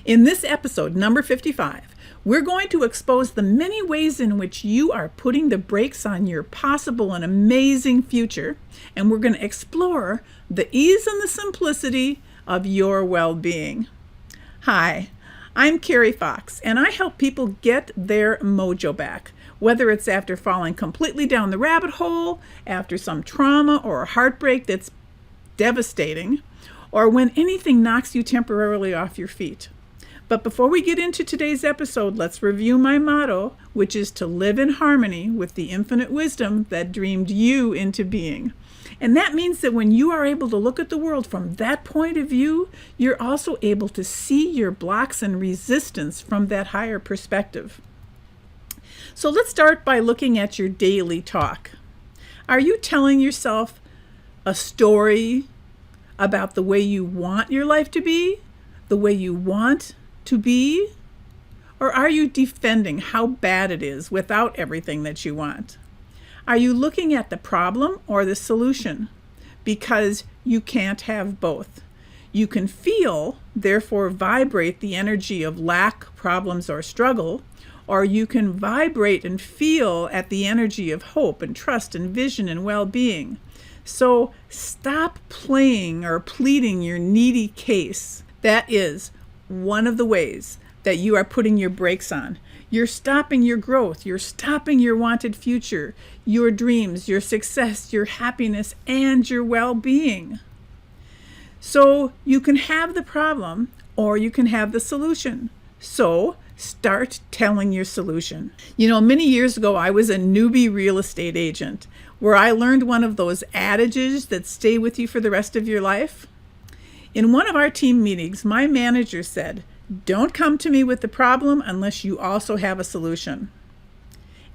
In this episode, number 55, we're going to expose the many ways in which you are putting the brakes on your possible and amazing future, and we're going to explore the ease and the simplicity of your well-being. Hi, I'm Carrie Fox, and I help people get their mojo back, whether it's after falling completely down the rabbit hole, after some trauma or a heartbreak that's devastating, or when anything knocks you temporarily off your feet. But before we get into today's episode, let's review my motto, which is to live in harmony with the infinite wisdom that dreamed you into being. And that means that when you are able to look at the world from that point of view, you're also able to see your blocks and resistance from that higher perspective. So let's start by looking at your daily talk. Are you telling yourself a story about the way you want your life to be, the way you want to be? Or are you defending how bad it is without everything that you want? Are you looking at the problem or the solution? Because you can't have both. You can feel, therefore vibrate the energy of lack, problems, or struggle, or you can vibrate and feel at the energy of hope and trust and vision and well-being. So stop playing or pleading your needy case. That is one of the ways that you are putting your brakes on. You're stopping your growth. You're stopping your wanted future, your dreams, your success, your happiness, and your well-being. So you can have the problem or you can have the solution. So start telling your solution. Many years ago, I was a newbie real estate agent where I learned one of those adages that stay with you for the rest of your life. In one of our team meetings, my manager said, "Don't come to me with the problem unless you also have a solution."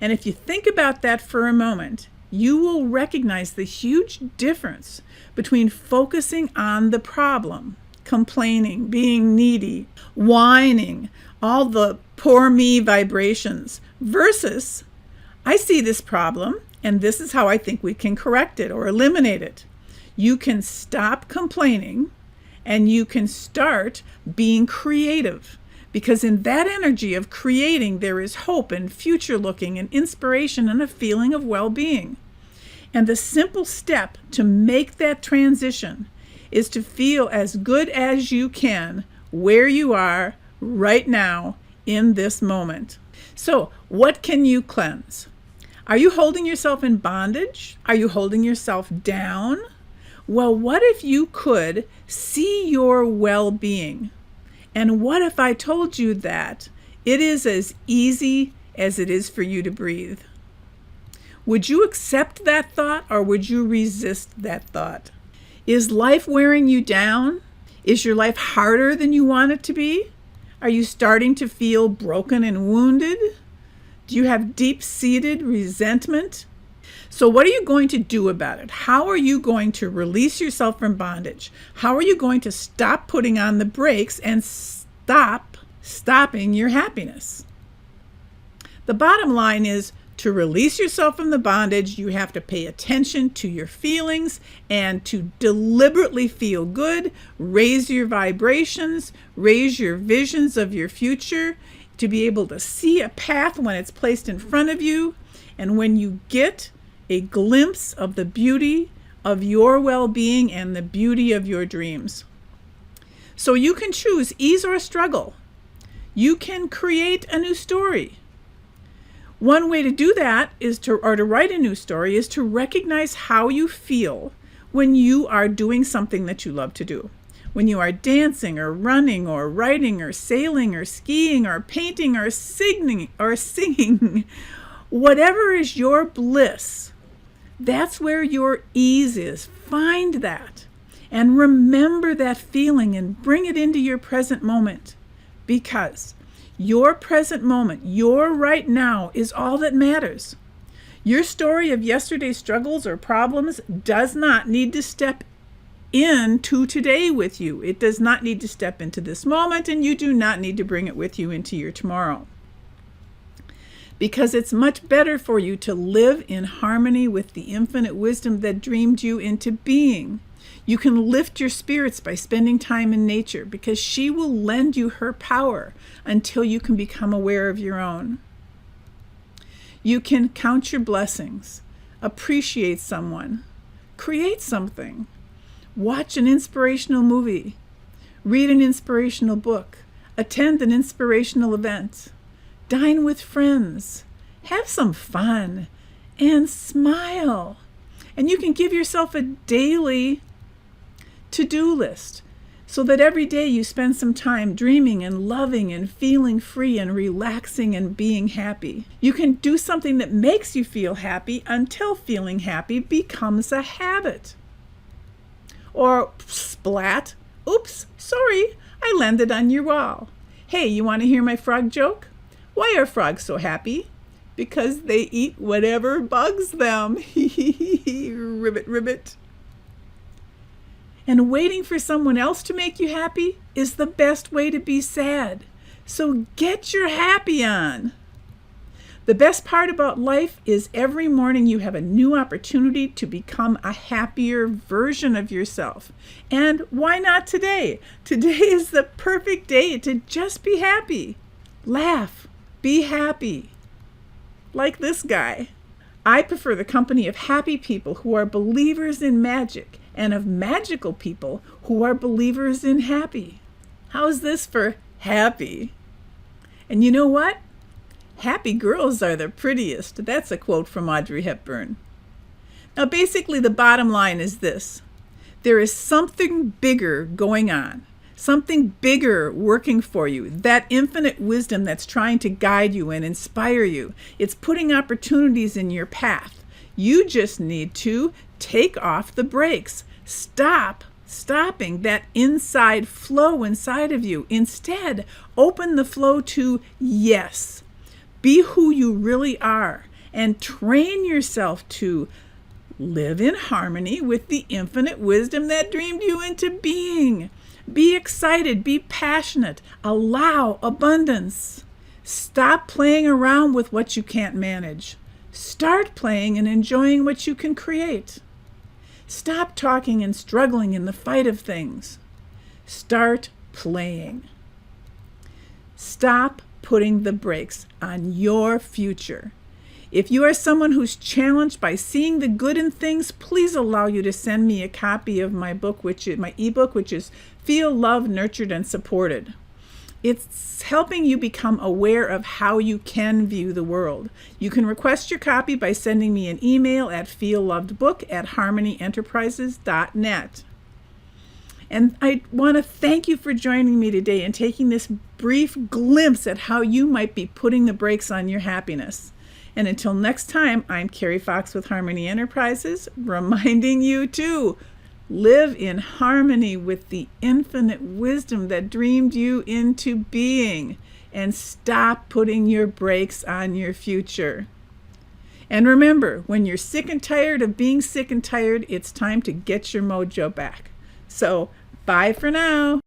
And if you think about that for a moment, you will recognize the huge difference between focusing on the problem, complaining, being needy, whining, all the poor me vibrations, versus, I see this problem and this is how I think we can correct it or eliminate it. You can stop complaining and you can start being creative, because in that energy of creating, there is hope and future looking and inspiration and a feeling of well-being. And the simple step to make that transition is to feel as good as you can where you are right now in this moment. So what can you cleanse? Are you holding yourself in bondage? Are you holding yourself down? Well, what if you could see your well-being? And what if I told you that it is as easy as it is for you to breathe? Would you accept that thought or would you resist that thought? Is life wearing you down? Is your life harder than you want it to be? Are you starting to feel broken and wounded? Do you have deep-seated resentment? So what are you going to do about it? How are you going to release yourself from bondage? How are you going to stop putting on the brakes and stopping your happiness? The bottom line is, to release yourself from the bondage, you have to pay attention to your feelings and to deliberately feel good, raise your vibrations, raise your visions of your future, to be able to see a path when it's placed in front of you. And when you get a glimpse of the beauty of your well-being and the beauty of your dreams. So you can choose ease or struggle. You can create a new story. One way to do that to write a new story is to recognize how you feel when you are doing something that you love to do. When you are dancing or running or writing or sailing or skiing or painting or singing, whatever is your bliss, that's where your ease is. Find that and remember that feeling and bring it into your present moment, because your present moment, your right now, is all that matters. Your story of yesterday's struggles or problems does not need to step into today with you. It does not need to step into this moment, and you do not need to bring it with you into your tomorrow. Because it's much better for you to live in harmony with the infinite wisdom that dreamed you into being. You can lift your spirits by spending time in nature because she will lend you her power until you can become aware of your own. You can count your blessings, appreciate someone, create something, watch an inspirational movie, read an inspirational book, attend an inspirational event, dine with friends, have some fun, and smile. And you can give yourself a daily to-do list so that every day you spend some time dreaming and loving and feeling free and relaxing and being happy. You can do something that makes you feel happy until feeling happy becomes a habit. Or splat, oops, sorry, I landed on your wall. Hey, you want to hear my frog joke? Why are frogs so happy? Because they eat whatever bugs them. Ribbit, ribbit. And waiting for someone else to make you happy is the best way to be sad. So get your happy on. The best part about life is every morning you have a new opportunity to become a happier version of yourself. And why not today? Today is the perfect day to just be happy. Laugh. Be happy. Like this guy. I prefer the company of happy people who are believers in magic and of magical people who are believers in happy. How's this for happy? And you know what? Happy girls are the prettiest. That's a quote from Audrey Hepburn. Now, basically, the bottom line is this. There is something bigger going on. Something bigger working for you, that infinite wisdom that's trying to guide you and inspire you. It's putting opportunities in your path. You just need to take off the brakes. Stopping that inside flow inside of you. Instead, open the flow to yes. Be who you really are and train yourself to live in harmony with the infinite wisdom that dreamed you into being. Be excited, be passionate, allow abundance. Stop playing around with what you can't manage. Start playing and enjoying what you can create. Stop talking and struggling in the fight of things. Start playing. Stop putting the brakes on your future. If you are someone who's challenged by seeing the good in things, please allow you to send me a copy of my book, my ebook, which is Feel Loved, Nurtured, and Supported. It's helping you become aware of how you can view the world. You can request your copy by sending me an email at feellovedbook@harmonyenterprises.net. And I want to thank you for joining me today and taking this brief glimpse at how you might be putting the brakes on your happiness. And until next time, I'm Carrie Fox with Harmony Enterprises, reminding you to live in harmony with the infinite wisdom that dreamed you into being, and stop putting your brakes on your future. And remember, when you're sick and tired of being sick and tired, it's time to get your mojo back. So, bye for now.